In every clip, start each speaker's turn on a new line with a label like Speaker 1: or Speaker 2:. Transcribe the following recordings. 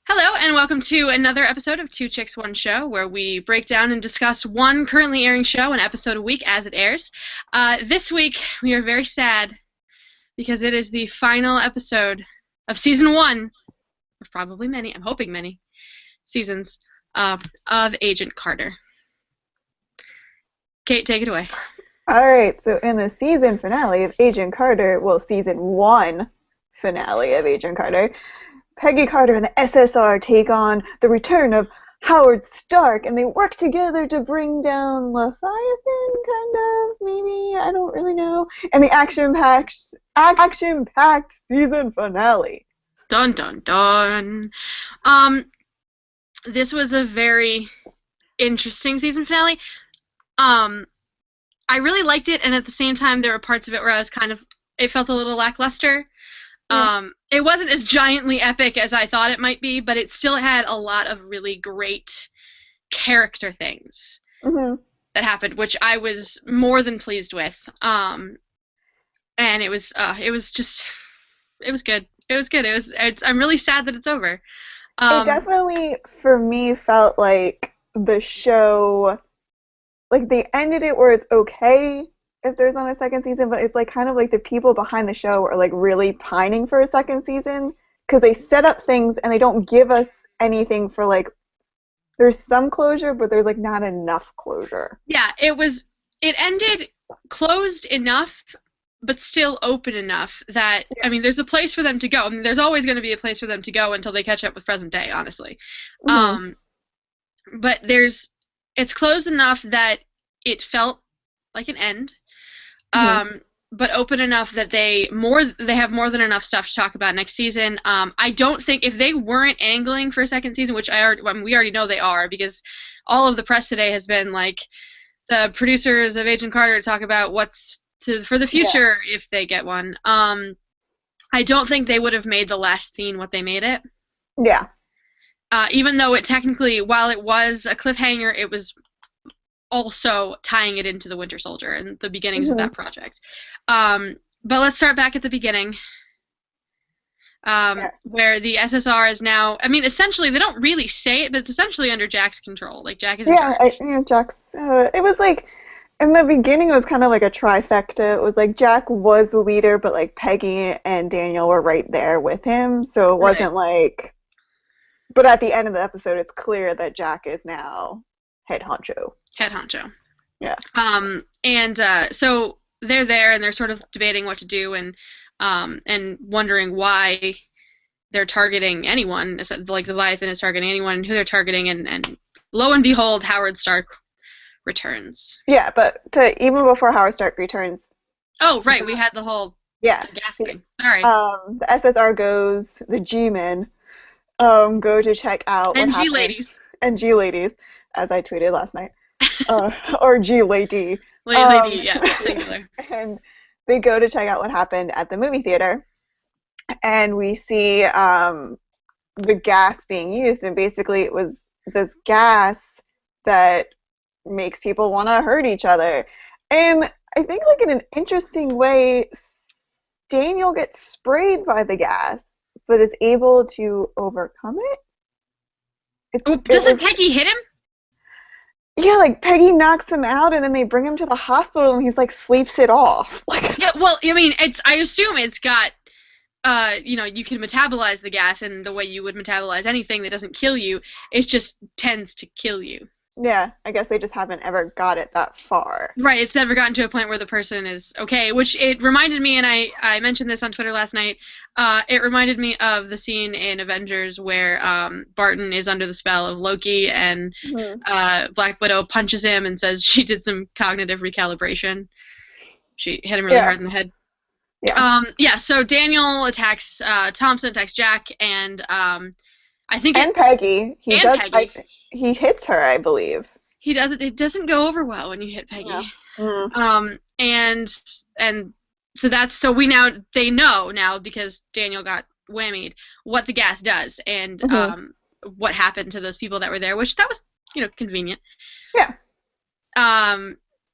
Speaker 1: Hello, and welcome to another episode of Two Chicks, One Show, where we break down and discuss one currently airing show, an episode a week as it airs. This week, we are very sad because it is the final episode of season one, of probably many, I'm hoping many, seasons of Agent Carter. Kate, take it away.
Speaker 2: Alright, so in the season finale of Agent Carter, well, season one finale of Agent Carter, Peggy Carter and the SSR take on the return of Howard Stark, and they work together to bring down Leviathan, kind of, maybe, I don't really know, and the action-packed season finale.
Speaker 1: Dun dun dun. This was a very interesting season finale. I really liked it, and at the same time, there were parts of it where I was it felt a little lackluster. Yeah. It wasn't as giantly epic as I thought it might be, but it still had a lot of really great character things that happened, which I was more than pleased with. And it was good. I'm really sad that it's over.
Speaker 2: It definitely, for me, felt like the show, like they ended it where it's okay if there's not a second season, but it's like kind of like the people behind the show are like really pining for a second season because they set up things and they don't give us anything for like, there's some closure, but there's like not enough closure.
Speaker 1: Yeah, it ended closed enough, but still open enough that, yeah. I mean, there's a place for them to go. I mean, there's always going to be a place for them to go until they catch up with present day, honestly. But it's closed enough that it felt like an end. But open enough that they have more than enough stuff to talk about next season. I don't think if they weren't angling for a second season, which we already know they are, because all of the press today has been like the producers of Agent Carter talk about what's for the future if they get one. I don't think they would have made the last scene what they made it.
Speaker 2: Yeah.
Speaker 1: Even though it technically, while it was a cliffhanger, it was also tying it into the Winter Soldier and the beginnings of that project. But let's start back at the beginning, where the SSR is now, I mean, essentially, they don't really say it, but it's essentially under Jack's control. Like, Jack is in charge.
Speaker 2: Jack's, it was like, in the beginning, it was kind of like a trifecta. It was like Jack was the leader, but like Peggy and Daniel were right there with him, so it wasn't like, but at the end of the episode, it's clear that Jack is now head honcho.
Speaker 1: Yeah. So they're there and they're sort of debating what to do and wondering why they're targeting anyone. Like the Leviathan is targeting anyone, who they're targeting, and lo and behold, Howard Stark returns.
Speaker 2: Yeah, but even before Howard Stark returns.
Speaker 1: Oh, right, we had the whole gas thing. Sorry.
Speaker 2: The SSR goes, the G-men go to check out what happened. And G-ladies, as I tweeted last night. Or G-lady.
Speaker 1: Lady, yeah, singular.
Speaker 2: And they go to check out what happened at the movie theater. And we see the gas being used. And basically it was this gas that makes people want to hurt each other. And I think like in an interesting way, Daniel gets sprayed by the gas, but is able to overcome it.
Speaker 1: Doesn't Peggy hit him?
Speaker 2: Yeah, like Peggy knocks him out, and then they bring him to the hospital, and he's like sleeps it off.
Speaker 1: Yeah, well, I mean, I assume it's got, you can metabolize the gas, and the way you would metabolize anything that doesn't kill you, it just tends to kill you.
Speaker 2: Yeah, I guess they just haven't ever got it that far.
Speaker 1: Right, it's never gotten to a point where the person is okay, which it reminded me, and I mentioned this on Twitter last night, it reminded me of the scene in Avengers where Barton is under the spell of Loki, and Black Widow punches him and says she did some cognitive recalibration. She hit him really hard in the head. Yeah. So Daniel attacks, Thompson attacks Jack, and I think
Speaker 2: and Peggy.
Speaker 1: Peggy.
Speaker 2: He hits her, I believe.
Speaker 1: He does it. It doesn't go over well when you hit Peggy. Yeah. And so they know now because Daniel got whammied what the gas does and what happened to those people that were there, which that was convenient.
Speaker 2: Yeah.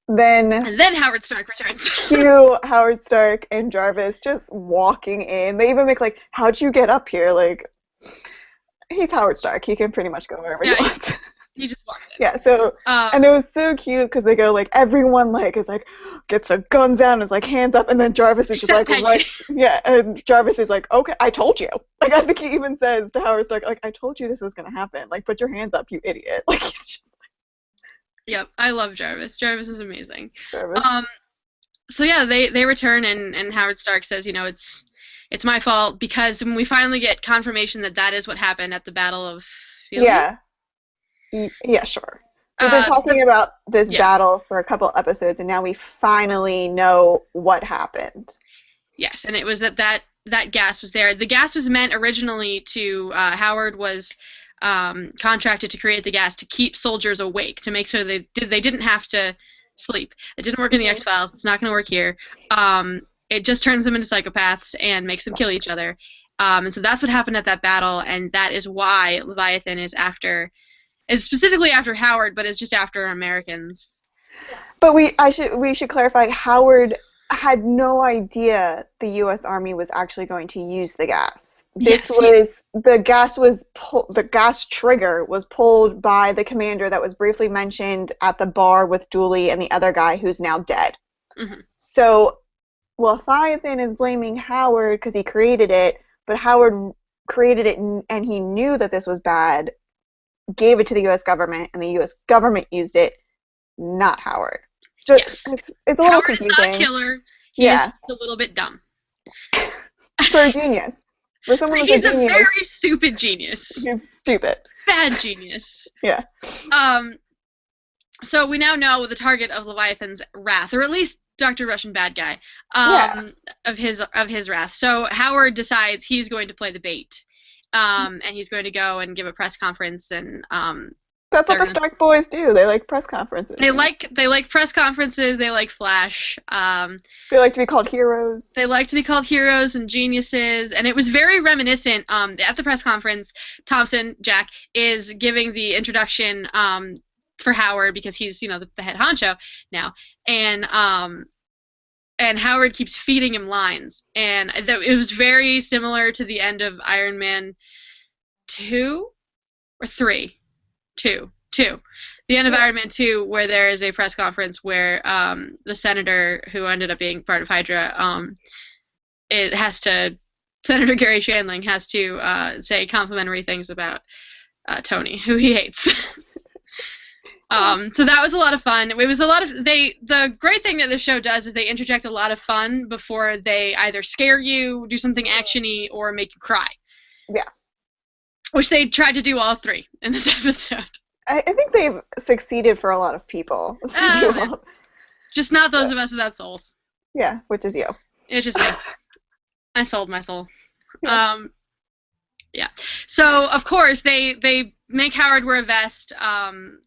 Speaker 1: Then Howard Stark returns.
Speaker 2: Cue Howard Stark and Jarvis just walking in. They even make like, how'd you get up here? Like, he's Howard Stark. He can pretty much go wherever he
Speaker 1: Yeah,
Speaker 2: wants.
Speaker 1: he just walked in.
Speaker 2: Yeah, so, and it was so cute because they go, like, everyone, like, is like, gets their guns out and is like, hands up, and then Jarvis is just
Speaker 1: Except
Speaker 2: like,
Speaker 1: Peggy.
Speaker 2: right, yeah, and Jarvis is like, okay, I told you. Like, I think he even says to Howard Stark, like, I told you this was gonna happen. Like, put your hands up, you idiot. Like, he's just
Speaker 1: Yep, I love Jarvis. Jarvis is amazing.
Speaker 2: Jarvis.
Speaker 1: So yeah, they return and Howard Stark says, it's my fault because when we finally get confirmation that that is what happened at the Battle of Helium.
Speaker 2: Yeah, sure. We've been talking about this battle for a couple episodes, and now we finally know what happened.
Speaker 1: Yes, and it was that gas was there. The gas was meant originally to Howard was contracted to create the gas to keep soldiers awake, to make sure they didn't have to sleep. It didn't work in the X-Files. It's not going to work here. It just turns them into psychopaths and makes them kill each other. And so that's what happened at that battle, and that is why Leviathan is specifically after Howard, but is just after Americans.
Speaker 2: But we should clarify, Howard had no idea the U.S. Army was actually going to use the gas. The gas trigger was pulled by the commander that was briefly mentioned at the bar with Dooley and the other guy who's now dead.
Speaker 1: Mm-hmm.
Speaker 2: So Leviathan is blaming Howard because he created it, but Howard created it and he knew that this was bad, gave it to the U.S. government, and the U.S. government used it, not Howard. It's a little
Speaker 1: Howard
Speaker 2: confusing.
Speaker 1: Howard is not a killer. He is just a little bit dumb.
Speaker 2: For a genius. For someone who's
Speaker 1: He's a very stupid genius.
Speaker 2: He's stupid.
Speaker 1: Bad genius.
Speaker 2: Yeah.
Speaker 1: So we now know the target of Leviathan's wrath, or at least Dr. Russian bad guy, of his wrath. So Howard decides he's going to play the bait, and he's going to go and give a press conference, and
Speaker 2: that's what the Stark boys do. They like press conferences.
Speaker 1: They like press conferences. They like flash.
Speaker 2: They like to be called heroes.
Speaker 1: They like to be called heroes and geniuses. And it was very reminiscent. At the press conference, Thompson, Jack, is giving the introduction for Howard because he's the head honcho now, and Howard keeps feeding him lines, and it was very similar to the end of Iron Man 2 or 3. Two. The end of Iron Man 2, where there is a press conference where the senator who ended up being part of Hydra, Senator Gary Shandling has to say complimentary things about Tony, who he hates. So that was a lot of fun. It was a lot of the great thing that this show does is they interject a lot of fun before they either scare you, do something actiony, or make you cry.
Speaker 2: Yeah.
Speaker 1: Which they tried to do all three in this episode.
Speaker 2: I think they've succeeded for a lot of people.
Speaker 1: Just not those of us without souls.
Speaker 2: Yeah, which is you.
Speaker 1: It's just me. I sold my soul. Yeah. So of course they make Howard wear a vest.
Speaker 2: Howard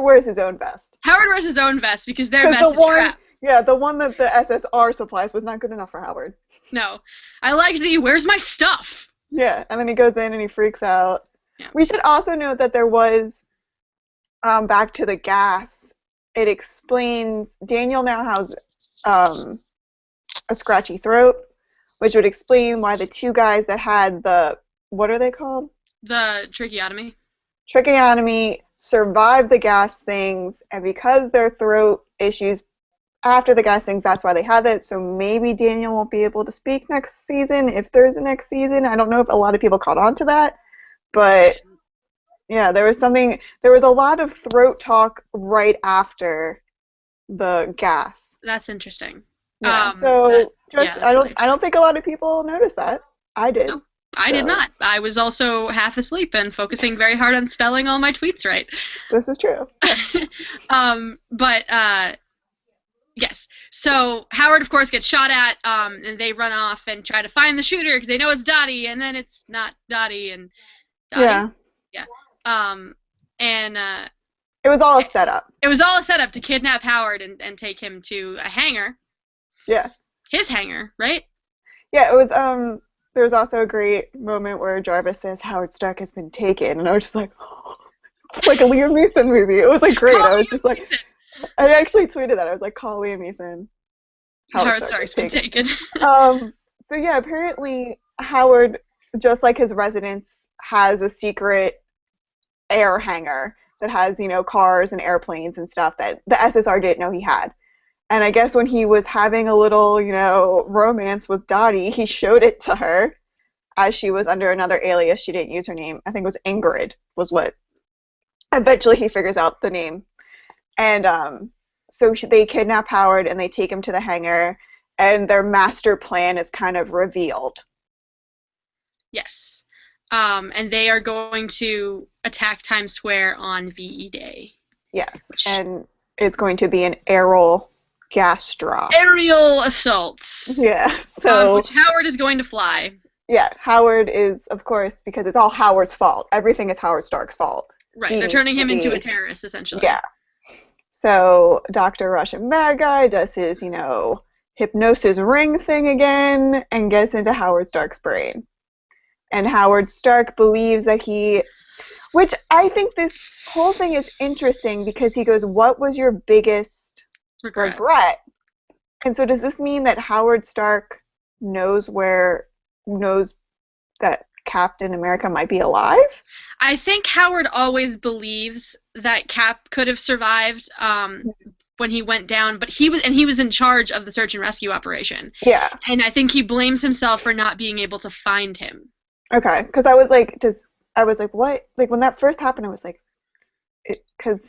Speaker 2: wears his own vest.
Speaker 1: Howard wears his own vest because their vest is crap.
Speaker 2: Yeah, the one that the SSR supplies was not good enough for Howard.
Speaker 1: No. I like where's my stuff?
Speaker 2: Yeah, and then he goes in and he freaks out.
Speaker 1: Yeah.
Speaker 2: We should also note that there was, back to the gas, it explains Daniel now has a scratchy throat, which would explain why the two guys that had what are they called?
Speaker 1: The tracheotomy.
Speaker 2: Tracheotomy survived the gas things, and because their throat issues after the gas things, that's why they had it. So maybe Daniel won't be able to speak next season, if there's a next season. I don't know if a lot of people caught on to that. But yeah, there was a lot of throat talk right after the gas.
Speaker 1: That's interesting.
Speaker 2: Yeah, I don't think a lot of people noticed that. I did.
Speaker 1: No, I did not. I was also half asleep and focusing very hard on spelling all my tweets right.
Speaker 2: This is true.
Speaker 1: Yes. So Howard, of course, gets shot at, and they run off and try to find the shooter because they know it's Dottie, and then it's not Dottie, and Dottie. Yeah.
Speaker 2: It was all a setup.
Speaker 1: It was all a setup to kidnap Howard and take him to a hangar.
Speaker 2: Yeah.
Speaker 1: His hangar, right?
Speaker 2: Yeah, it was, there was also a great moment where Jarvis says Howard Stark has been taken, and I was just like, oh, it's like a Liam Neeson movie. It was like great. I was just like, I actually tweeted that. I was like, call Liam Neeson.
Speaker 1: Howard Stark's been taken.
Speaker 2: So yeah, apparently Howard, just like his residents has a secret air hangar that has, cars and airplanes and stuff that the SSR didn't know he had. And I guess when he was having a little, romance with Dottie, he showed it to her as she was under another alias. She didn't use her name. I think it was Ingrid was what. Eventually he figures out the name. And so they kidnap Howard and they take him to the hangar, and their master plan is kind of revealed.
Speaker 1: Yes. And they are going to attack Times Square on VE Day.
Speaker 2: Yes, and it's going to be an aerial gas drop.
Speaker 1: Aerial assaults.
Speaker 2: Yeah, so...
Speaker 1: which Howard is going to fly.
Speaker 2: Yeah, Howard is, of course, because it's all Howard's fault. Everything is Howard Stark's fault.
Speaker 1: Right, they're turning him into a terrorist, essentially.
Speaker 2: Yeah. So Dr. Russian Bad Guy does his, hypnosis ring thing again and gets into Howard Stark's brain. And Howard Stark believes that which I think this whole thing is interesting because he goes, what was your biggest regret? And so does this mean that Howard Stark knows that Captain America might be alive?
Speaker 1: I think Howard always believes that Cap could have survived when he went down, but he was in charge of the search and rescue operation.
Speaker 2: Yeah.
Speaker 1: And I think he blames himself for not being able to find him.
Speaker 2: Okay, because I was like, what? Like when that first happened, I was like, because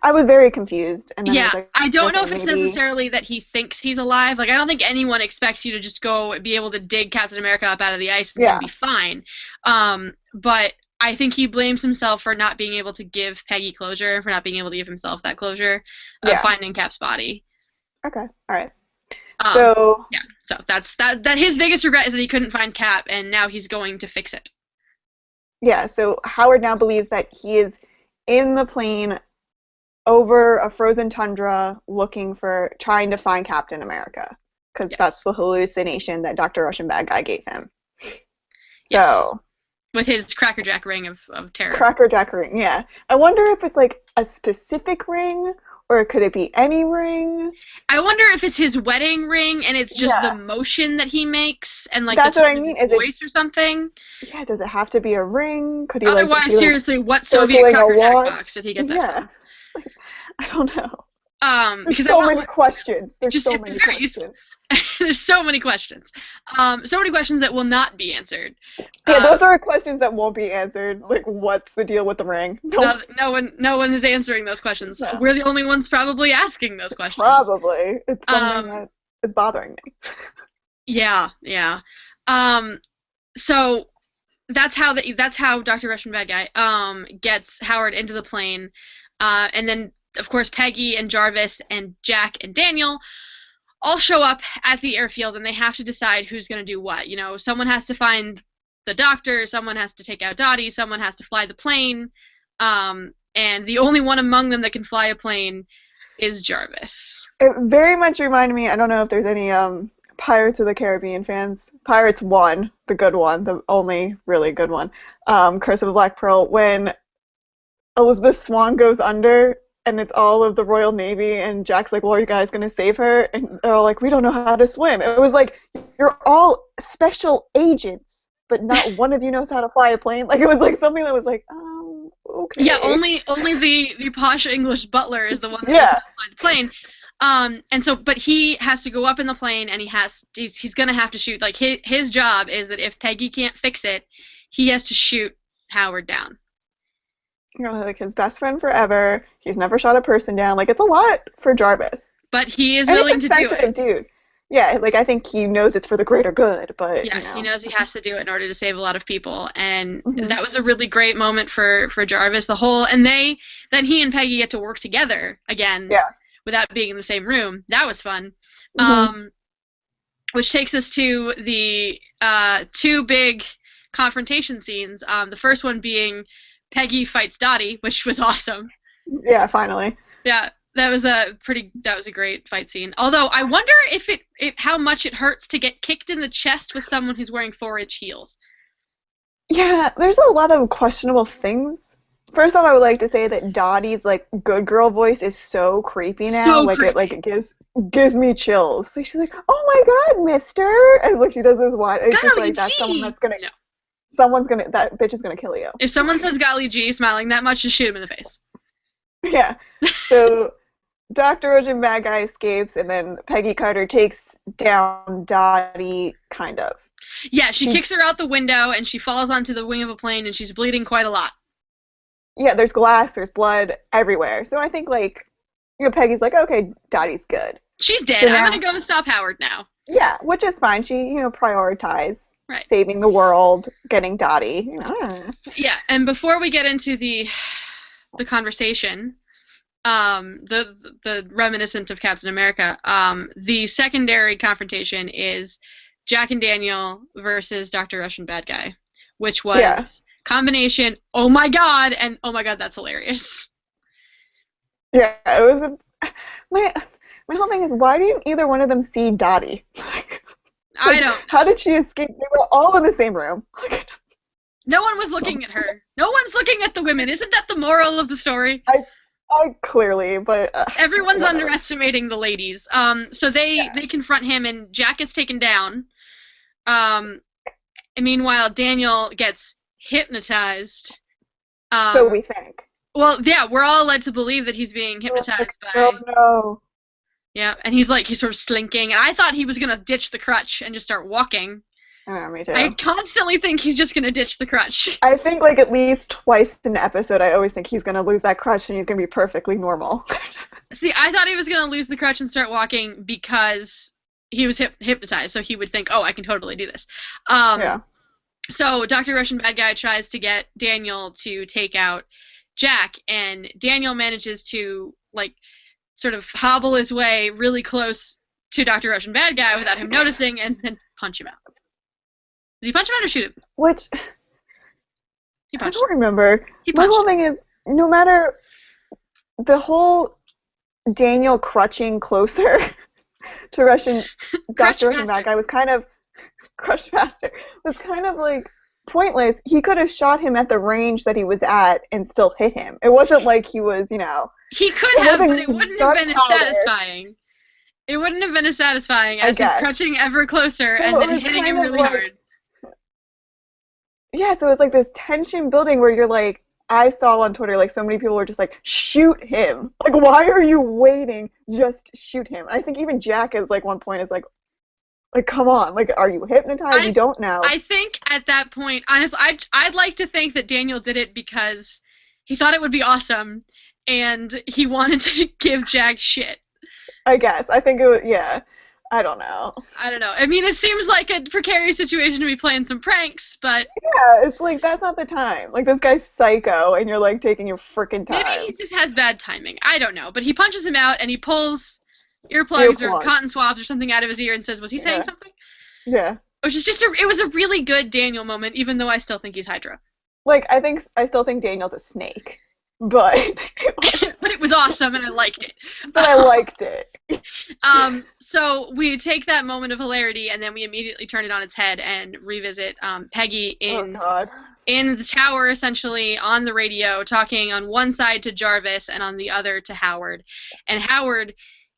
Speaker 2: I was very confused. And then
Speaker 1: yeah,
Speaker 2: I was like,
Speaker 1: I don't know if it's necessarily that he thinks he's alive. Like, I don't think anyone expects you to just go be able to dig Captain America up out of the ice and be fine. But I think he blames himself for not being able to give Peggy closure, for not being able to give himself that closure of finding Cap's body.
Speaker 2: Okay, all right. So
Speaker 1: that's his biggest regret is that he couldn't find Cap, and now he's going to fix it.
Speaker 2: Yeah, so Howard now believes that he is in the plane over a frozen tundra trying to find Captain America, because that's the hallucination that Dr. Russian Bad Guy gave him. So,
Speaker 1: with his Cracker Jack ring of terror.
Speaker 2: Cracker Jack ring, yeah. I wonder if it's like a specific ring, or could it be any ring?
Speaker 1: I wonder if it's his wedding ring and it's just the motion that he makes and like
Speaker 2: that's
Speaker 1: the
Speaker 2: what I mean.
Speaker 1: Is voice or something.
Speaker 2: Yeah, does it have to be a ring? Could he
Speaker 1: otherwise, seriously, what Soviet Cracker Jack box did he get that from?
Speaker 2: I don't know.
Speaker 1: Because
Speaker 2: so many questions. There's so many questions.
Speaker 1: There's so many questions. So many questions that will not be answered.
Speaker 2: Yeah, those are questions that won't be answered. Like, what's the deal with the ring?
Speaker 1: No one is answering those questions. No. We're the only ones probably asking those questions.
Speaker 2: Probably. It's something that is bothering me.
Speaker 1: Yeah. So that's how Dr. Russian Bad Guy gets Howard into the plane, and then of course Peggy and Jarvis and Jack and Daniel all show up at the airfield, and they have to decide who's going to do what. Someone has to find the doctor, someone has to take out Dottie, someone has to fly the plane, and the only one among them that can fly a plane is Jarvis. It
Speaker 2: very much reminded me, I don't know if there's any Pirates of the Caribbean fans. Pirates 1, the good one, the only really good one, Curse of the Black Pearl, when Elizabeth Swann goes under, and it's all of the Royal Navy, and Jack's like, well, are you guys going to save her? And they're all like, we don't know how to swim. It was like, you're all special agents, but not one of you knows how to fly a plane. Like, it was like something that was like, okay.
Speaker 1: Yeah, only the posh English butler is the one that knows how to fly the plane. And so, but he has to go up in the plane, and he's going to have to shoot. Like, his job is that if Peggy can't fix it, he has to shoot Howard down.
Speaker 2: Like his best friend forever. He's never shot a person down. Like, it's a lot for Jarvis.
Speaker 1: But he is willing to do it.
Speaker 2: Dude. Yeah, like I think he knows it's for the greater good, but
Speaker 1: yeah, he knows he has to do it in order to save a lot of people, and that was a really great moment for Jarvis. Then he and Peggy get to work together again, without being in the same room. That was fun. Which takes us to the two big confrontation scenes. The first one being Peggy fights Dottie, which was awesome.
Speaker 2: Yeah, finally.
Speaker 1: Yeah, that was a great fight scene. Although I wonder if how much it hurts to get kicked in the chest with someone who's wearing 4-inch heels.
Speaker 2: Yeah, there's a lot of questionable things. First off, I would like to say that Dottie's like good girl voice is so creepy now. It gives me chills. Like, she's like, "Oh my God, Mister!" And like she does this what? It's just like that's someone that's gonna that bitch is gonna kill you.
Speaker 1: If someone says golly gee smiling that much, just shoot him in the face.
Speaker 2: Yeah. So Dr. Roach and Bad Guy escapes, and then Peggy Carter takes down Dottie, kind of.
Speaker 1: Yeah, she kicks her out the window, and she falls onto the wing of a plane, and she's bleeding quite a lot.
Speaker 2: Yeah, there's glass, there's blood everywhere. So I think, like, Peggy's like, okay, Dottie's good.
Speaker 1: She's dead.
Speaker 2: So now,
Speaker 1: I'm gonna go stop Howard now.
Speaker 2: Yeah, which is fine. She, prioritized
Speaker 1: right.
Speaker 2: saving the world, getting Dottie.
Speaker 1: Yeah, and before we get into the conversation, the reminiscent of Captain America, the secondary confrontation is Jack and Daniel versus Dr. Russian Bad Guy, which was combination, oh my god, and oh my god, that's hilarious.
Speaker 2: Yeah, it was my whole thing is, why didn't either one of them see Dottie?
Speaker 1: I don't.
Speaker 2: How did she escape? They were all in the same room.
Speaker 1: No one was looking at her. No one's looking at the women. Isn't that the moral of the story?
Speaker 2: I clearly, but
Speaker 1: everyone's underestimating the ladies. So they confront him, and Jack gets taken down. And meanwhile, Daniel gets hypnotized.
Speaker 2: So we think.
Speaker 1: Well, yeah, we're all led to believe that he's being hypnotized by.
Speaker 2: Oh no.
Speaker 1: Yeah, and he's sort of slinking, and I thought he was gonna ditch the crutch and just start walking.
Speaker 2: Me too.
Speaker 1: I constantly think he's just gonna ditch the crutch.
Speaker 2: I think at least twice in the episode, I always think he's gonna lose that crutch and he's gonna be perfectly normal.
Speaker 1: See, I thought he was gonna lose the crutch and start walking because he was hypnotized, so he would think, oh, I can totally do this.
Speaker 2: Yeah.
Speaker 1: So Dr. Russian Bad Guy tries to get Daniel to take out Jack, and Daniel manages to sort of hobble his way really close to Dr. Russian Bad Guy without him noticing, and then punch him out. Did he punch him out or shoot him?
Speaker 2: Which
Speaker 1: he punched.
Speaker 2: I don't remember.
Speaker 1: My
Speaker 2: whole thing is, no matter the whole Daniel crutching closer to Dr. Russian Bad Guy was kind of crushed faster. Was kind of pointless. He could have shot him at the range that he was at and still hit him. It wasn't like he was,
Speaker 1: He could have, but it wouldn't have been as satisfying. It wouldn't have been as satisfying as him crutching ever closer and then hitting him really hard.
Speaker 2: Yeah, so it's this tension building where you're I saw on Twitter, so many people were just shoot him. Why are you waiting? Just shoot him. I think even Jack is one point is come on, are you hypnotized? You don't know.
Speaker 1: I think at that point, honestly, I'd like to think that Daniel did it because he thought it would be awesome, and he wanted to give Jack shit.
Speaker 2: I guess. I think it was, yeah. I don't know.
Speaker 1: I mean, it seems like a precarious situation to be playing some pranks, but...
Speaker 2: Yeah, it's that's not the time. This guy's psycho, and you're, taking your frickin' time.
Speaker 1: Maybe he just has bad timing. I don't know. But he punches him out, and he pulls earplugs or cotton swabs or something out of his ear and says, was he saying something?
Speaker 2: Yeah.
Speaker 1: Which is it was a really good Daniel moment, even though I still think he's Hydra.
Speaker 2: I still think Daniel's a snake. But
Speaker 1: but it was awesome, and I liked it.
Speaker 2: But I liked it.
Speaker 1: So we take that moment of hilarity, and then we immediately turn it on its head and revisit Peggy in the tower, essentially on the radio, talking on one side to Jarvis and on the other to Howard. And Howard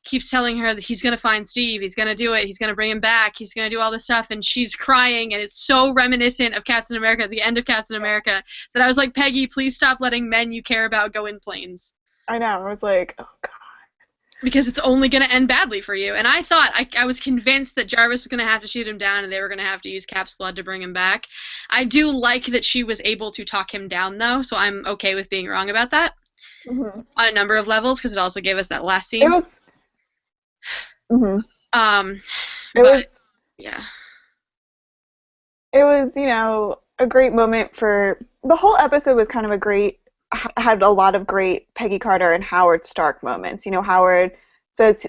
Speaker 1: keeps telling her that he's going to find Steve, he's going to do it, he's going to bring him back, he's going to do all this stuff, and she's crying, and it's so reminiscent of Captain America, the end of Captain America, that I was like, Peggy, please stop letting men you care about go in planes.
Speaker 2: I know, I was like, oh god.
Speaker 1: Because it's only going to end badly for you. And I thought, I was convinced that Jarvis was going to have to shoot him down and they were going to have to use Cap's blood to bring him back. I do like that she was able to talk him down, though, so I'm okay with being wrong about that.
Speaker 2: Mm-hmm.
Speaker 1: On a number of levels, because it also gave us that last scene.
Speaker 2: It was...
Speaker 1: Mm-hmm. Yeah.
Speaker 2: It was, a great moment for... The whole episode was kind of had a lot of great Peggy Carter and Howard Stark moments. Howard says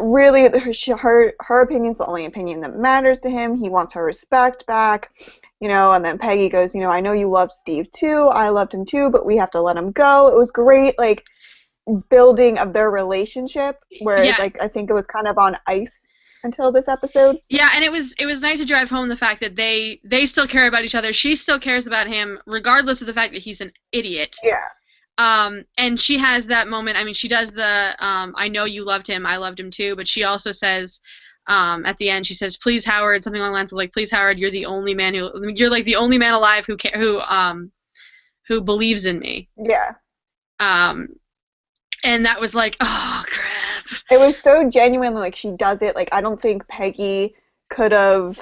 Speaker 2: really her opinion's the only opinion that matters to him. He wants her respect back, and then Peggy goes, I know you loved Steve too. I loved him too, but we have to let him go. It was great, building of their relationship, whereas I think it was kind of on ice until this episode.
Speaker 1: Yeah, and it was nice to drive home the fact that they still care about each other. She still cares about him, regardless of the fact that he's an idiot.
Speaker 2: Yeah.
Speaker 1: And she has that moment. I mean, she does the I know you loved him, I loved him too, but she also says, At the end, she says, "Please, Howard," something along the lines of like, "Please, Howard, you're like the only man alive who believes in me."
Speaker 2: Yeah.
Speaker 1: Um, and that was like, oh crap.
Speaker 2: It was so genuine, like she does it. Like I don't think Peggy could have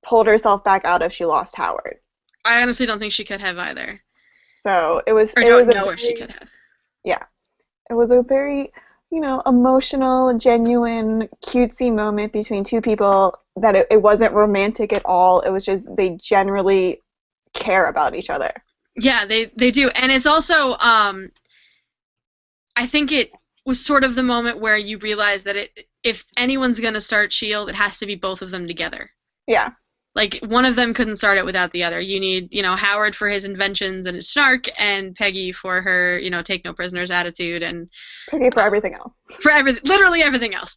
Speaker 2: pulled herself back out if she lost Howard.
Speaker 1: I honestly don't think she could have either,
Speaker 2: So
Speaker 1: or
Speaker 2: it was
Speaker 1: don't
Speaker 2: a
Speaker 1: know if she
Speaker 2: very,
Speaker 1: could have.
Speaker 2: yeah, it was a very, emotional, genuine, cutesy moment between two people that it wasn't romantic at all. It was just they generally care about each other.
Speaker 1: Yeah, they do, and it's also I think it was sort of the moment where you realize that if anyone's gonna start Shield, it has to be both of them together.
Speaker 2: Yeah.
Speaker 1: Like one of them couldn't start it without the other. You need, Howard for his inventions and his snark, and Peggy for her, take no prisoners attitude, and
Speaker 2: Peggy for everything else.
Speaker 1: for literally everything else.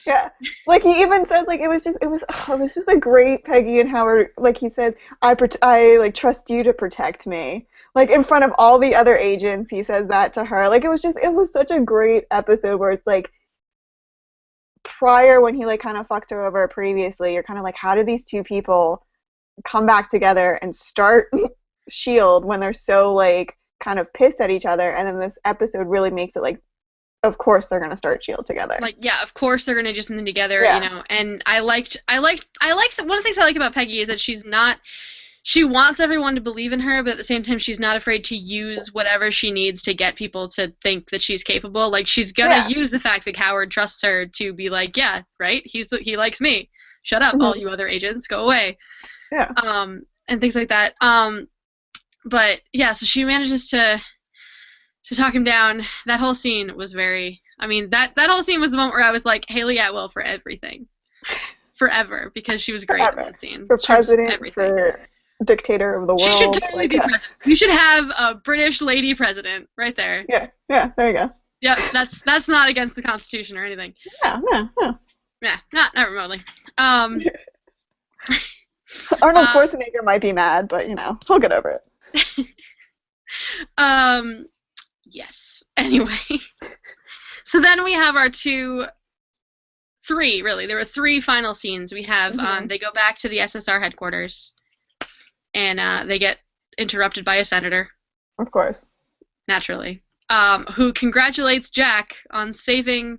Speaker 2: Yeah. Like he even says like it was just a great Peggy and Howard, like he said, I like trust you to protect me. Like in front of all the other agents, he says that to her. Like it was such a great episode where it's like prior when he like kind of fucked her over previously, you're kind of like how do these two people come back together and start Shield when they're so like kind of pissed at each other, and then this episode really makes it like of course they're going to start Shield together.
Speaker 1: Like, yeah, of course they're gonna do something together,
Speaker 2: Yeah.
Speaker 1: And one of the things I like about Peggy is that she wants everyone to believe in her, but at the same time she's not afraid to use whatever she needs to get people to think that she's capable. Like she's gonna
Speaker 2: Yeah.
Speaker 1: use the fact that Howard trusts her to be like, yeah, right, he likes me. Shut up, all
Speaker 2: Mhm.
Speaker 1: you other agents, go away.
Speaker 2: Yeah.
Speaker 1: And things like that. But yeah, so she manages to talk him down. That whole scene was very. I mean, that whole scene was the moment where I was like, Haley Atwell for everything, forever, because she was great in
Speaker 2: Forever.
Speaker 1: that scene.
Speaker 2: For
Speaker 1: She was just
Speaker 2: president,
Speaker 1: everything.
Speaker 2: for dictator of the
Speaker 1: She should
Speaker 2: world.
Speaker 1: totally
Speaker 2: Like,
Speaker 1: be president. You should have a British lady president right there.
Speaker 2: yeah, yeah, there you go.
Speaker 1: Yep, that's not against the Constitution or anything.
Speaker 2: No, no, no.
Speaker 1: Yeah, not remotely. Um,
Speaker 2: Arnold
Speaker 1: uh,
Speaker 2: Schwarzenegger might be mad, but he'll get over it.
Speaker 1: um, yes. Anyway, so then we have our three, really. There were three final scenes. We have
Speaker 2: Hmm.
Speaker 1: they go back to the SSR headquarters, and they get interrupted by a senator,
Speaker 2: Of course.
Speaker 1: naturally, who congratulates Jack on saving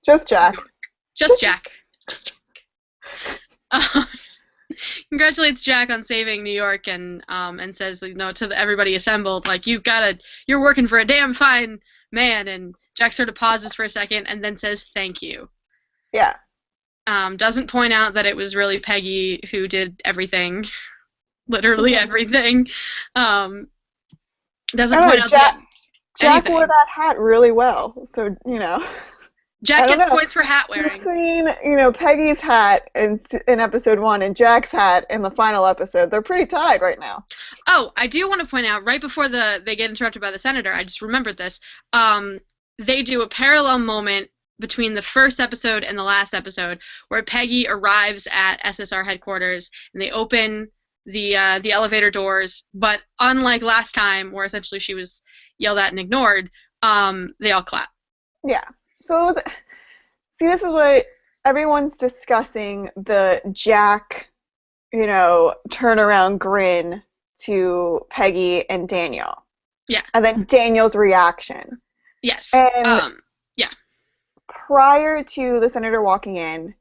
Speaker 2: Just
Speaker 1: New
Speaker 2: Jack.
Speaker 1: York. Just Jack. Just Jack. Congratulates Jack on saving New York, and says, to everybody assembled, like, you're working for a damn fine man. And Jack sort of pauses for a second and then says thank you.
Speaker 2: Yeah.
Speaker 1: Doesn't point out that it was really Peggy who did everything, literally
Speaker 2: Mhm.
Speaker 1: everything. Um,
Speaker 2: I
Speaker 1: doesn't
Speaker 2: don't
Speaker 1: point
Speaker 2: know.
Speaker 1: out that
Speaker 2: Jack wore
Speaker 1: anything.
Speaker 2: that hat really well, so I
Speaker 1: Jack
Speaker 2: don't
Speaker 1: gets
Speaker 2: know.
Speaker 1: points for hat wearing.
Speaker 2: Between Peggy's hat in episode one and Jack's hat in the final episode, they're pretty tied right now.
Speaker 1: Oh, I do want to point out, right before they get interrupted by the senator, I just remembered this. They do a parallel moment between the first episode and the last episode, where Peggy arrives at SSR headquarters and they open the elevator doors. But unlike last time, where essentially she was yelled at and ignored, they all clap.
Speaker 2: Yeah. So it was. See, this is what everyone's discussing the Jack, turnaround grin to Peggy and Daniel.
Speaker 1: Yeah.
Speaker 2: And then Daniel's reaction.
Speaker 1: Yes.
Speaker 2: And
Speaker 1: Yeah.
Speaker 2: prior to the senator walking in,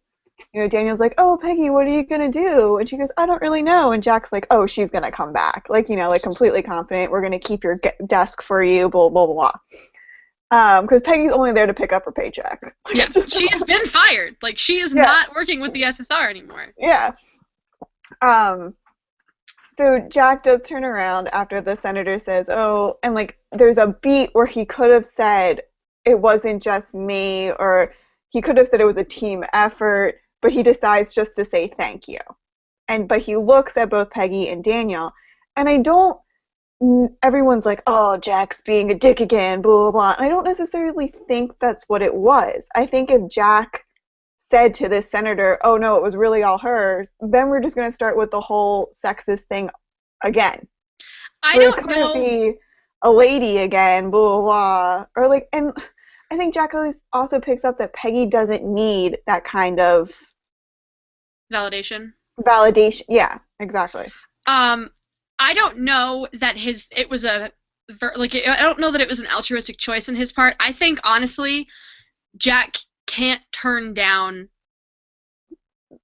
Speaker 2: Daniel's like, "Oh, Peggy, what are you gonna do?" And she goes, "I don't really know." And Jack's like, "Oh, she's gonna come back." Like, like completely confident. "We're gonna keep your desk for you, blah, blah, blah. Because Peggy's only there to pick up her paycheck.
Speaker 1: Yeah.
Speaker 2: Just,
Speaker 1: She's been fired. Like, she is
Speaker 2: yeah,
Speaker 1: not working with the SSR anymore.
Speaker 2: yeah. So Jack does turn around after the senator says, "Oh," and like there's a beat where he could have said it wasn't just me, or he could have said it was a team effort, but he decides just to say thank you. But he looks at both Peggy and Daniel, and I don't. Everyone's like, "Oh, Jack's being a dick again," blah blah blah. And I don't necessarily think that's what it was. I think if Jack said to this senator, "Oh no, it was really all her," then we're just going to start with the whole sexist thing again.
Speaker 1: I
Speaker 2: So it
Speaker 1: don't
Speaker 2: couldn't
Speaker 1: know.
Speaker 2: be a lady again, blah blah blah, or like, and I think Jack always also picks up that Peggy doesn't need that kind of
Speaker 1: Validation.
Speaker 2: validation. Yeah, exactly.
Speaker 1: Um, I don't know that it was I don't know that it was an altruistic choice in his part. I think honestly, Jack can't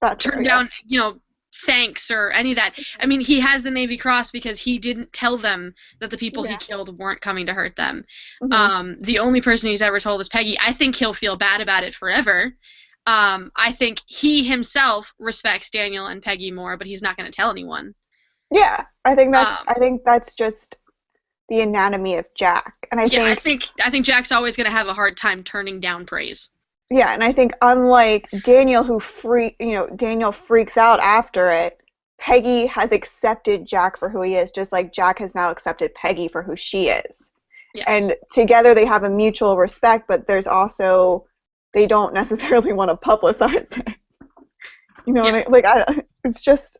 Speaker 2: That's true.
Speaker 1: turn
Speaker 2: Yeah.
Speaker 1: down, thanks or any of that. I mean, he has the Navy Cross because he didn't tell them that the people he
Speaker 2: Yeah.
Speaker 1: killed weren't coming to hurt them.
Speaker 2: Hmm.
Speaker 1: The only person he's ever told is Peggy. I think he'll feel bad about it forever. I think he himself respects Daniel and Peggy more, but he's not going to tell anyone.
Speaker 2: Yeah.
Speaker 1: Um,
Speaker 2: I think that's just the anatomy of Jack. And
Speaker 1: yeah, I think Jack's always going to have a hard time turning down praise.
Speaker 2: I think unlike Daniel Daniel freaks out after it, Peggy has accepted Jack for who he is, just like Jack has now accepted Peggy for who she is.
Speaker 1: Yes.
Speaker 2: And together they have a mutual respect, but there's also they don't necessarily want to publicize it. You know what
Speaker 1: Yeah.
Speaker 2: it's just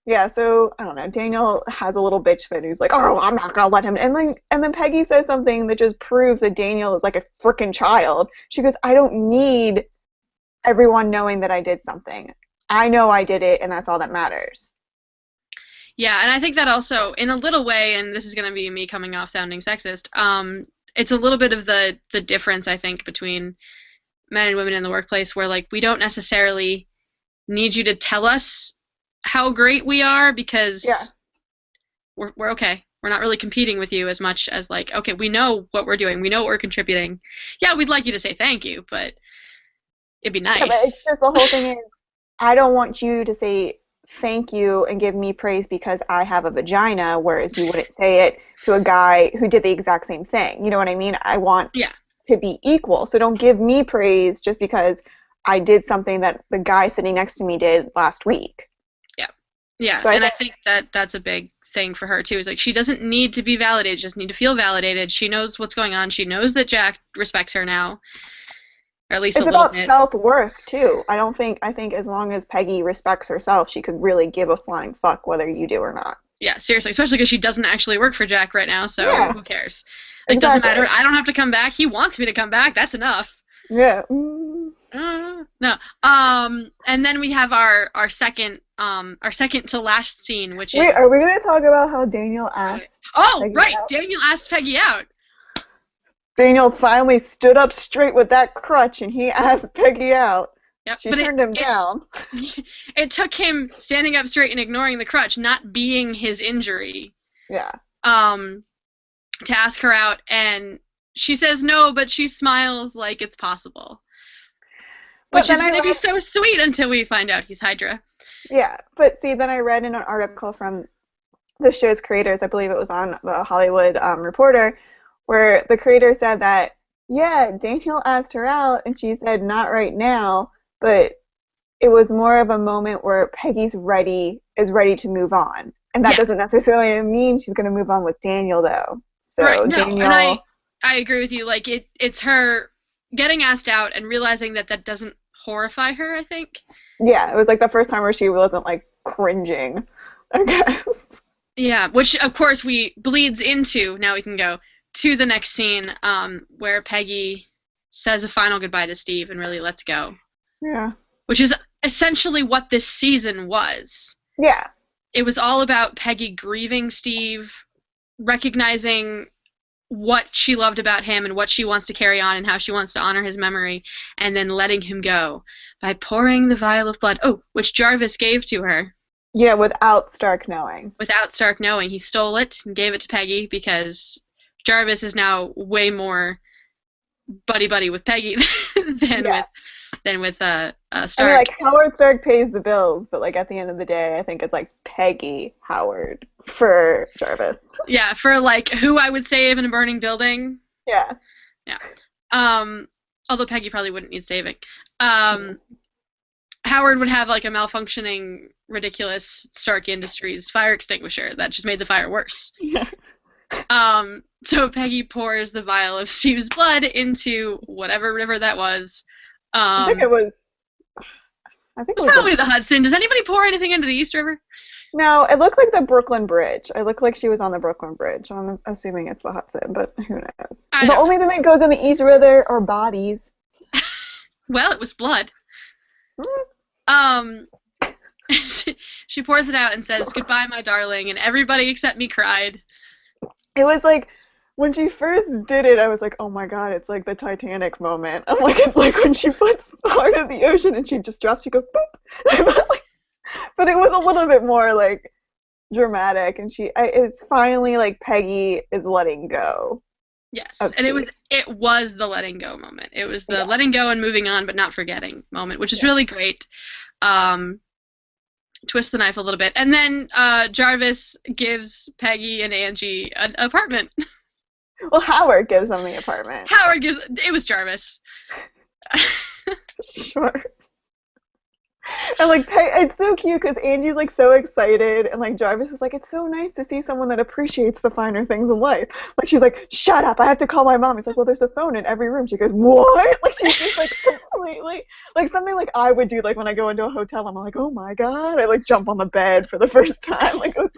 Speaker 2: yeah, so I don't know. Daniel has a little bitch fit who's like, "Oh, I'm not gonna let him." And then Peggy says something that just proves that Daniel is like a freaking child. She goes, "I don't need everyone knowing that I did something. I know I did it, and that's all that matters."
Speaker 1: Yeah, and I think that also, in a little way, and this is going to be me coming off sounding sexist, it's a little bit of the difference I think between men and women in the workplace, where like we don't necessarily need you to tell us how great we are
Speaker 2: Yeah.
Speaker 1: because we're okay. We're not really competing with you as much as like, okay, we know what we're doing, we know what we're contributing. Yeah, we'd like you to say thank you, but it'd be
Speaker 2: Yeah, but it's
Speaker 1: nice.
Speaker 2: just the whole thing is I don't want you to say thank you and give me praise because I have a vagina, whereas you wouldn't say it to a guy who did the exact same thing. You know what I mean? I want
Speaker 1: Yeah,
Speaker 2: to be equal. So don't give me praise just because I did something that the guy sitting next to me did last week.
Speaker 1: yeah, yeah,
Speaker 2: So I
Speaker 1: and I
Speaker 2: think,
Speaker 1: think that that's a big thing for her too. Is like she doesn't need to be validated; just need to feel validated. She knows what's going on. She knows that Jack respects her now, or at least a
Speaker 2: it's
Speaker 1: little
Speaker 2: about
Speaker 1: bit.
Speaker 2: self-worth too. I think as long as Peggy respects herself, she could really give a flying fuck whether you do or not.
Speaker 1: Yeah, seriously, especially because she doesn't actually work for Jack right now, so
Speaker 2: Yeah,
Speaker 1: who cares? Like, doesn't matter.
Speaker 2: exactly.
Speaker 1: I don't have to come back. He wants me to come back. That's enough.
Speaker 2: Yeah.
Speaker 1: No. And then we have our second to last scene, which
Speaker 2: Wait,
Speaker 1: is
Speaker 2: are we gonna talk about how Daniel
Speaker 1: really.
Speaker 2: asked
Speaker 1: Oh,
Speaker 2: Peggy
Speaker 1: right.
Speaker 2: out?
Speaker 1: Daniel asked Peggy out.
Speaker 2: Daniel finally stood up straight with that crutch and he asked Peggy out.
Speaker 1: Yep.
Speaker 2: She
Speaker 1: But
Speaker 2: turned him
Speaker 1: it
Speaker 2: down.
Speaker 1: it took him standing up straight and ignoring the crutch, not being his injury,
Speaker 2: Yeah.
Speaker 1: um, to ask her out, and she says no, but she smiles like it's possible,
Speaker 2: But
Speaker 1: which
Speaker 2: then
Speaker 1: is
Speaker 2: I
Speaker 1: gonna be
Speaker 2: read,
Speaker 1: so sweet until we find out he's Hydra.
Speaker 2: yeah, but see, then I read in an article from the show's creators, I believe it was on the Hollywood Reporter, where the creator said that, yeah, Daniel asked her out and she said, not right now, but it was more of a moment where is ready to move on. And that
Speaker 1: Yeah,
Speaker 2: doesn't necessarily mean she's going to move on with Daniel, though.
Speaker 1: right.
Speaker 2: So
Speaker 1: No, and I
Speaker 2: Daniel,
Speaker 1: I agree with you. Like it's her getting asked out and realizing that that doesn't horrify her. I think.
Speaker 2: yeah, it was like the first time where she wasn't like cringing, I guess.
Speaker 1: Yeah, which of course we bleeds into. Now we can go to the next scene, where Peggy says a final goodbye to Steve and really lets go,
Speaker 2: Yeah.
Speaker 1: which is essentially what this season was.
Speaker 2: Yeah.
Speaker 1: It was all about Peggy grieving Steve, recognizing what she loved about him and what she wants to carry on and how she wants to honor his memory, and then letting him go by pouring the vial of blood, oh, which Jarvis gave to her
Speaker 2: Yeah, without Stark knowing.
Speaker 1: without Stark knowing. He stole it and gave it to Peggy because Jarvis is now way more buddy buddy with Peggy than
Speaker 2: Yeah.
Speaker 1: with
Speaker 2: I mean,
Speaker 1: Stark.
Speaker 2: like, Howard Stark pays the bills, but, like, at the end of the day, I think it's, like, Peggy Howard for Jarvis.
Speaker 1: Yeah, for like who I would save in a burning building.
Speaker 2: Yeah.
Speaker 1: Yeah. Um, Although Peggy probably wouldn't need saving. Um, Howard would have like a malfunctioning, ridiculous Stark Industries fire extinguisher that just made the fire worse.
Speaker 2: Yeah.
Speaker 1: So Peggy pours the vial of Steve's blood into whatever river that was.
Speaker 2: I think it
Speaker 1: It
Speaker 2: was, I think it
Speaker 1: was
Speaker 2: was the,
Speaker 1: probably the Hudson. Does anybody pour anything into the East River?
Speaker 2: No, it looked like the Brooklyn Bridge. It looked like she was on the Brooklyn Bridge. I'm assuming it's the Hudson, but who knows?
Speaker 1: I
Speaker 2: The
Speaker 1: don't know.
Speaker 2: only thing that goes in the East River are bodies.
Speaker 1: Well, it was blood.
Speaker 2: Hmm.
Speaker 1: Um, she pours it out and says, "Goodbye, my darling," and everybody except me cried.
Speaker 2: It was like when she first did it, I was like, oh my god, it's like the Titanic moment. I'm like, it's like when she puts the heart in the ocean and she just drops, she goes boop. But it was a little bit more like dramatic, and it's finally like Peggy is letting go
Speaker 1: Yes,
Speaker 2: of
Speaker 1: and
Speaker 2: Steve.
Speaker 1: it was the letting go moment. It was the
Speaker 2: Yeah,
Speaker 1: letting go and moving on, but not forgetting moment, which is
Speaker 2: yeah.
Speaker 1: really great. Um, twist the knife a little bit, and then Jarvis gives Peggy and Angie an apartment.
Speaker 2: Well, Howard gives them the apartment.
Speaker 1: Howard gives it was Jarvis.
Speaker 2: Sure. And like it's so cute because Angie's like so excited, and like Jarvis is like, it's so nice to see someone that appreciates the finer things in life. Like she's like, shut up, I have to call my mom. He's like, well, there's a phone in every room. She goes, what? Like she's just like completely like something like I would do like when I go into a hotel. I'm like, oh my god, I like jump on the bed for the first time. Like, it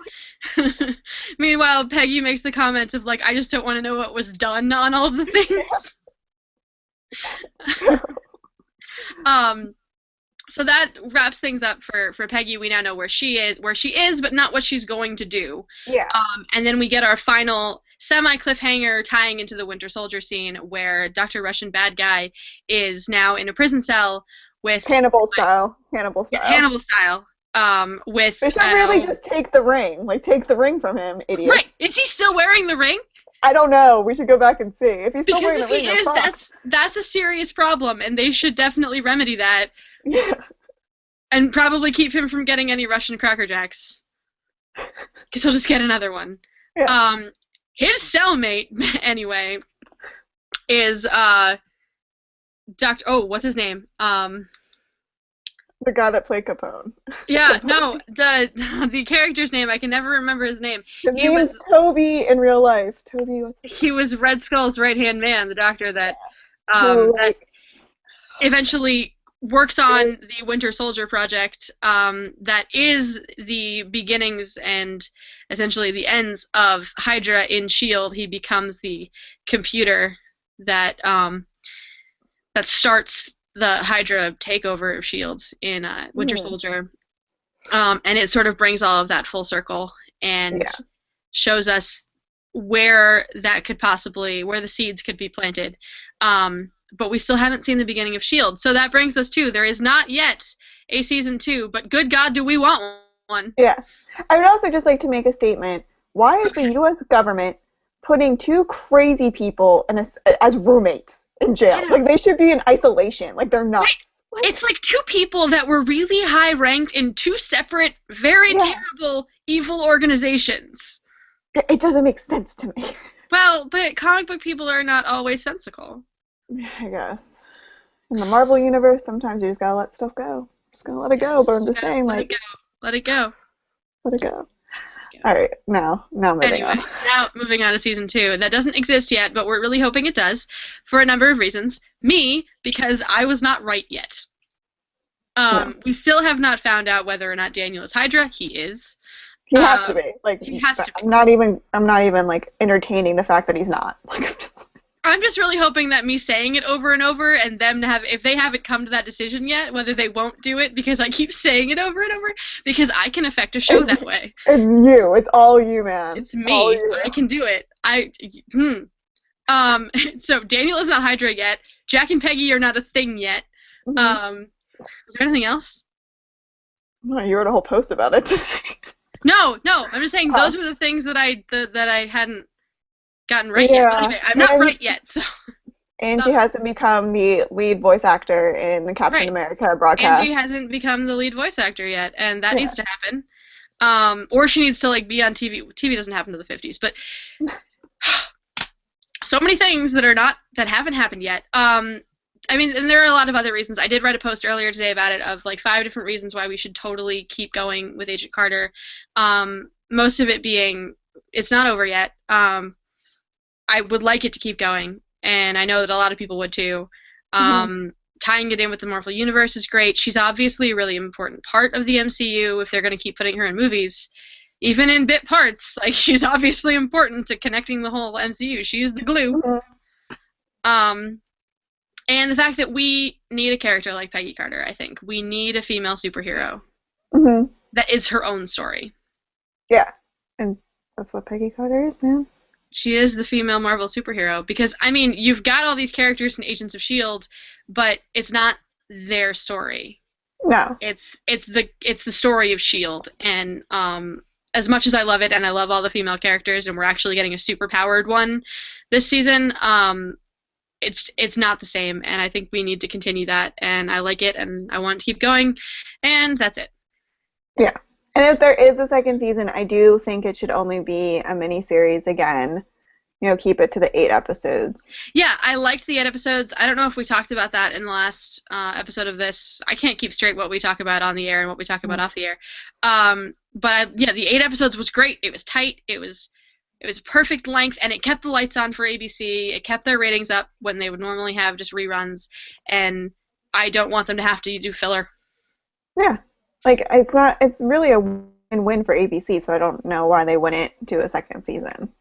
Speaker 2: was
Speaker 1: Meanwhile, Peggy makes the comments of like, I just don't want to know what was done on all of the things.
Speaker 2: like,
Speaker 1: um, so that wraps things up for Peggy. We now know where she is, but not what she's going to do.
Speaker 2: yeah,
Speaker 1: And then we get our final semi-cliffhanger tying into the Winter Soldier scene where Dr. Russian Bad Guy is now in a prison cell with
Speaker 2: Hannibal style,
Speaker 1: Hannibal style. With
Speaker 2: They should really just take the ring, like take the ring from him, idiot.
Speaker 1: right. Is he still wearing the ring?
Speaker 2: I don't know. We should go back and see if he's still
Speaker 1: Because
Speaker 2: wearing
Speaker 1: if
Speaker 2: the ring.
Speaker 1: he
Speaker 2: They're
Speaker 1: is,
Speaker 2: fucked.
Speaker 1: that's a serious problem, and they should definitely remedy that
Speaker 2: Yeah.
Speaker 1: and probably keep him from getting any Russian Cracker Jacks. Because he'll just get another one.
Speaker 2: Yeah.
Speaker 1: His cellmate, anyway, is Doctor. Oh, what's his name?
Speaker 2: The guy that played Capone.
Speaker 1: Yeah,
Speaker 2: Capone.
Speaker 1: no, the character's name. I can never remember his name.
Speaker 2: His
Speaker 1: He
Speaker 2: name's
Speaker 1: was
Speaker 2: Toby in real life. Toby, what's his
Speaker 1: he was Red Skull's right hand man, the doctor that
Speaker 2: who
Speaker 1: that
Speaker 2: like
Speaker 1: eventually works on the Winter Soldier project. That is the beginnings and essentially the ends of Hydra in Shield. He becomes the computer that that starts the Hydra takeover of Shield in Winter
Speaker 2: hmm,
Speaker 1: Soldier. And it sort of brings all of that full circle and
Speaker 2: yeah.
Speaker 1: shows us where the seeds could be planted. But we still haven't seen the beginning of S.H.I.E.L.D. So that brings us to, there is not yet a season 2, but good God, do we want one?
Speaker 2: Yeah. I would also just like to make a statement. Why is the U.S. government putting two crazy people as roommates in jail? Like they should be in isolation. Like they're nuts.
Speaker 1: Right. It's like two people that were really high ranked in two separate, very terrible, evil organizations.
Speaker 2: It doesn't make sense to me.
Speaker 1: Well, but comic book people are not always sensical.
Speaker 2: I guess. In the Marvel universe, sometimes you just gotta let stuff go. Just gonna let it go, but I'm just saying,
Speaker 1: let
Speaker 2: like,
Speaker 1: it go. Let it go.
Speaker 2: let it go. All right, now moving on.
Speaker 1: Now moving on to season 2. That doesn't exist yet, but we're really hoping it does for a number of reasons. Me, because I was not right yet.
Speaker 2: No.
Speaker 1: We still have not found out whether or not Daniel is Hydra. He is.
Speaker 2: He has to be. Like,
Speaker 1: he has to be.
Speaker 2: I'm not even like entertaining the fact that he's not.
Speaker 1: I'm just really hoping that me saying it over and over and them to have, if they haven't come to that decision yet, whether they won't do it because I keep saying it over and over, because I can affect a show that way.
Speaker 2: It's you. It's all you, man.
Speaker 1: It's me. I can do it. So Daniel is not Hydra yet. Jack and Peggy are not a thing yet.
Speaker 2: Mm-hmm.
Speaker 1: Is there anything else?
Speaker 2: Oh, you wrote a whole post about it today.
Speaker 1: No. I'm just saying those were the things that I hadn't gotten right yet. But anyway, I'm not right yet. So.
Speaker 2: Angie hasn't become the lead voice actor in the Captain America broadcast.
Speaker 1: Angie hasn't become the lead voice actor yet, and that needs to happen. Or she needs to like be on TV. TV doesn't happen to the 50s, but so many things that haven't happened yet. I mean, and there are a lot of other reasons. I did write a post earlier today about it of like 5 different reasons why we should totally keep going with Agent Carter. Most of it being it's not over yet. I would like it to keep going, and I know that a lot of people would too. tying it in with the Marvel Universe is great. She's obviously a really important part of the MCU if they're going to keep putting her in movies. Even in bit parts, like she's obviously important to connecting the whole MCU. She's the glue.
Speaker 2: Mhm.
Speaker 1: Um, and the fact that we need a character like Peggy Carter, I think. We need a female superhero
Speaker 2: Mhm.
Speaker 1: that is her own story.
Speaker 2: Yeah. And that's what Peggy Carter is, man.
Speaker 1: She is the female Marvel superhero because I mean, you've got all these characters in Agents of Shield, but it's not their story.
Speaker 2: No.
Speaker 1: It's the story of Shield, and as much as I love it and I love all the female characters and we're actually getting a super powered one this season, it's not the same, and I think we need to continue that, and I like it and I want to keep going, and that's it.
Speaker 2: Yeah. And if there is a second season, I do think it should only be a mini-series again. You know, keep it to the 8 episodes.
Speaker 1: Yeah, I liked the 8 episodes. I don't know if we talked about that in the last episode of this. I can't keep straight what we talk about on the air and what we talk about off the air. Yeah, the 8 episodes was great. It was tight. It was perfect length, and it kept the lights on for ABC. It kept their ratings up when they would normally have just reruns, and I don't want them to have to do filler.
Speaker 2: Yeah. Like, it's really a win-win for ABC, so I don't know why they wouldn't do a second season.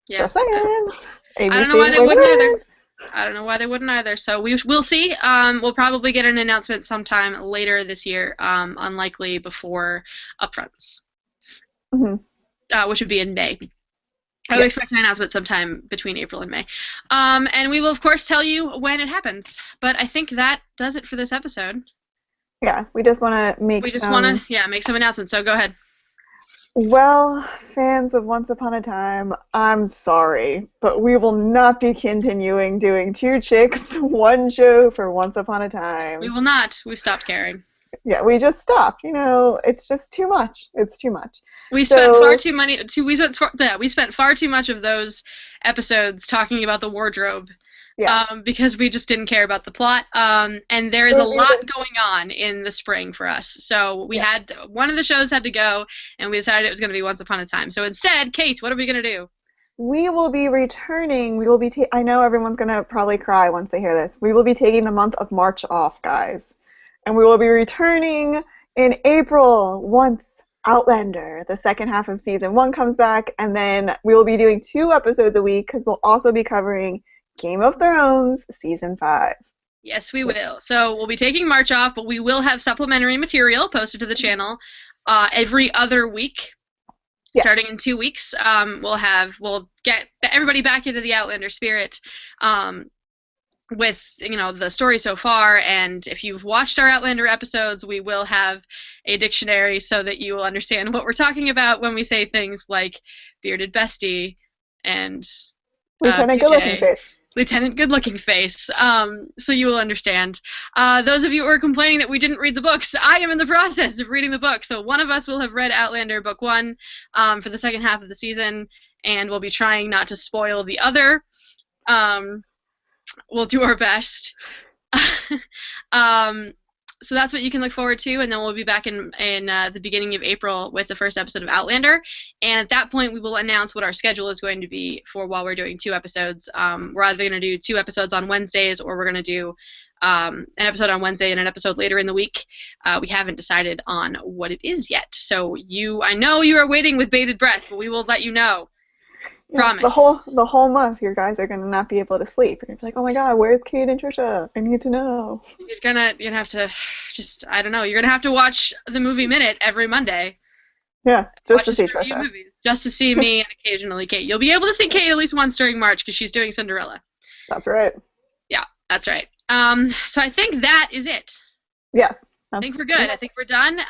Speaker 1: Yeah.
Speaker 2: Just saying.
Speaker 1: I don't know why they wouldn't either. I don't know why they wouldn't either. So we'll see. We'll probably get an announcement sometime later this year, unlikely before upfronts, which would be in May. I would expect an announcement sometime between April and May. And we will, of course, tell you when it happens. But I think that does it for this episode.
Speaker 2: Yeah, we just want to make
Speaker 1: make some announcements. So go ahead.
Speaker 2: Well, fans of Once Upon a Time, I'm sorry, but we will not be continuing doing Two Chicks, One Show for Once Upon a Time.
Speaker 1: We will not. We've stopped caring.
Speaker 2: Yeah, we just stopped. You know, it's just too much. It's too much.
Speaker 1: We spent far too money. We spent far too much of those episodes talking about the wardrobe.
Speaker 2: Yeah.
Speaker 1: Because we just didn't care about the plot. And there is a lot going on in the spring for us. So we had one of the shows had to go, and we decided it was going to be Once Upon a Time. So instead, Kate, what are we going to do?
Speaker 2: We will be returning. We will be. I know everyone's going to probably cry once they hear this. We will be taking the month of March off, guys. And we will be returning in April once Outlander, the second half of season 1 comes back. And then we will be doing 2 episodes a week because we'll also be covering Game of Thrones Season 5.
Speaker 1: Yes, we will. So we'll be taking March off, but we will have supplementary material posted to the channel every other week. Yes. Starting in 2 weeks, we'll get everybody back into the Outlander spirit with the story so far. And if you've watched our Outlander episodes, we will have a dictionary so that you will understand what we're talking about when we say things like bearded bestie and
Speaker 2: Lieutenant Good-Looking Face.
Speaker 1: Lieutenant Good-Looking Face, so you will understand. Those of you who are complaining that we didn't read the books, I am in the process of reading the book, so one of us will have read Outlander Book 1 for the second half of the season, and we'll be trying not to spoil the other. We'll do our best. So that's what you can look forward to, and then we'll be back in the beginning of April with the first episode of Outlander, and at that point we will announce what our schedule is going to be for while we're doing 2 episodes. We're either going to do 2 episodes on Wednesdays, or we're going to do an episode on Wednesday and an episode later in the week. We haven't decided on what it is yet, so I know you are waiting with bated breath, but we will let you know.
Speaker 2: Yeah,
Speaker 1: promise.
Speaker 2: The whole month, your guys are gonna not be able to sleep. You're gonna be like, oh my god, where's Kate and Trisha? I need to know.
Speaker 1: You're gonna have to I don't know. You're gonna have to watch the Movie Minute every Monday.
Speaker 2: Yeah, just to see Trisha.
Speaker 1: Movies, just to see me and occasionally Kate. You'll be able to see Kate at least once during March because she's doing Cinderella.
Speaker 2: That's right.
Speaker 1: Yeah, that's right. So I think that is it.
Speaker 2: Yes.
Speaker 1: I think we're good. I think we're done.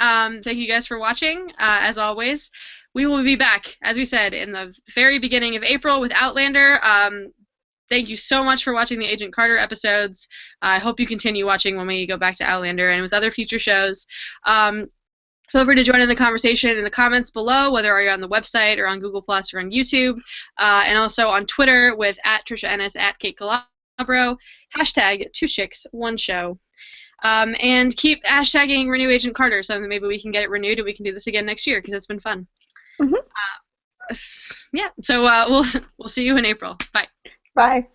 Speaker 1: Thank you guys for watching. As always, we will be back, as we said, in the very beginning of April with Outlander. Thank you so much for watching the Agent Carter episodes. I hope you continue watching when we go back to Outlander and with other future shows. Feel free to join in the conversation in the comments below, whether you're on the website or on Google Plus or on YouTube, and also on Twitter with @TrishaEnnis, @KateCalabro, #2chicks1show. And keep hashtagging Renew Agent Carter so that maybe we can get it renewed and we can do this again next year because it's been fun.
Speaker 2: Mm-hmm.
Speaker 1: Yeah, so we'll see you in April. Bye.
Speaker 2: Bye.